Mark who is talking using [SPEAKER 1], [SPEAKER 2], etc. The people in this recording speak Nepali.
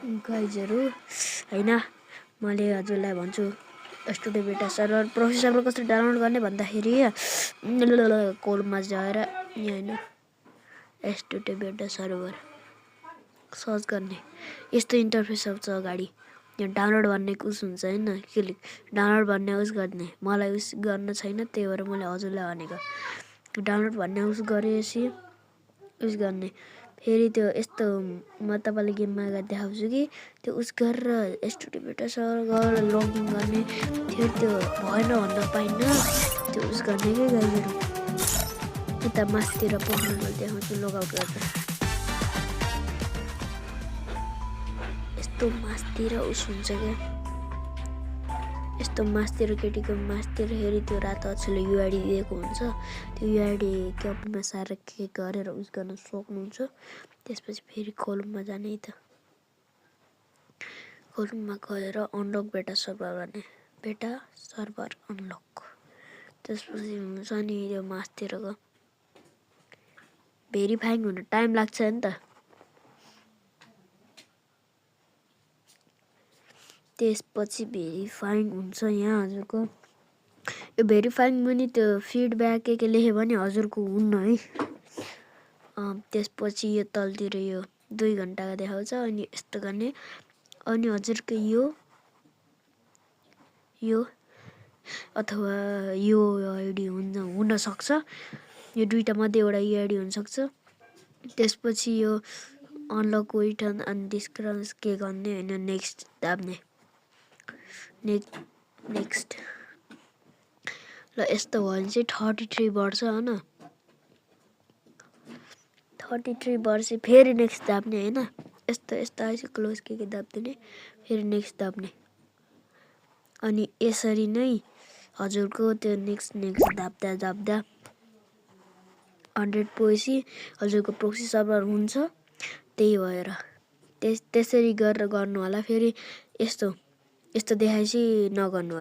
[SPEAKER 1] गाइजहरू हैन मैले हजुरलाई भन्छु स्टुडियो बेटा सर्भर प्रोफेसरले कसरी डाउनलोड गर्ने भन्दाखेरि कोलमा जाएर यहाँ हैन स्टुडियो बेटा सर्भर सर्च गर्ने यस्तो इन्टरफेस आउँछ अगाडि यहाँ डाउनलोड भन्ने उस हुन्छ हैन क्लिक डाउनलोड भन्ने उस गर्ने मलाई उस गर्न छैन त्यही भएर मैले हजुरलाई भनेको डाउनलोड भन्ने उस गरेपछि उस गर्ने फेरि त्यो यस्तो म तपाईलाई गेममा गएर देखाउँछु कि त्यो उस गरेर स्टुडियो बेटा सर्भर लगइन गर्ने फेरि त्यो भएन भन्न पाइन्न त्यो उस गर्ने के गाइजहरु यता मास्तिर पक्नु मैले देखाउँछु लगआउट गर्दा यस्तो मास्तिर उस हुन्छ क्या यस्तो मास्तिर केटीको मास्तिर हेरी त्यो रातो अक्षरले युआइडी दिएको हुन्छ त्यो युआइडी कपीमा सारेर के गरेर उस गर्न सक्नुहुन्छ त्यसपछि फेरि कोलममा जाने त कोलममा गएर अनलक बेटा सर्भर गर्ने बेटा सर्भर अनलक त्यसपछि हुन्छ नि यो मास्तिरको भेरिफाइङ हुन टाइम लाग्छ नि त त्यसपछि भेरिफाइङ हुन्छ यहाँ हजुरको यो भेरिफाइङ पनि त्यो फिडब्याक के लेख्यो भने हजुरको हुन्न है त्यसपछि यो तलतिर यो 2 घण्टाको देखाउँछ अनि यस्तो गर्ने अनि हजुरको यो अथवा यो आइडी हुन सक्छ यो दुईटा मध्ये एउटा आइडी हुन सक्छ त्यसपछि यो अनलक रिटर्न एन्ड डिस्क्राइब के गर्ने हैन नेक्स्ट दाब्ने नेक्स्ट ल यस्तो भयो भने चाहिँ 33 वर्ष हैन 33 वर्ष फेरि नेक्स्ट दाब्ने हैन यस्तो आइसक्यो क्लोज के दाब्दिने फेरि नेक्स्ट दाब्ने अनि यसरी नै हजुरको त्यो नेक्स्ट दाब्दा 100 पोएपछि हजुरको प्रोक्सी सर्भर हुन्छ त्यही भएर त्यसरी गरेर गर्नु होला फेरि यस्तो देखाएपछि नगर्नु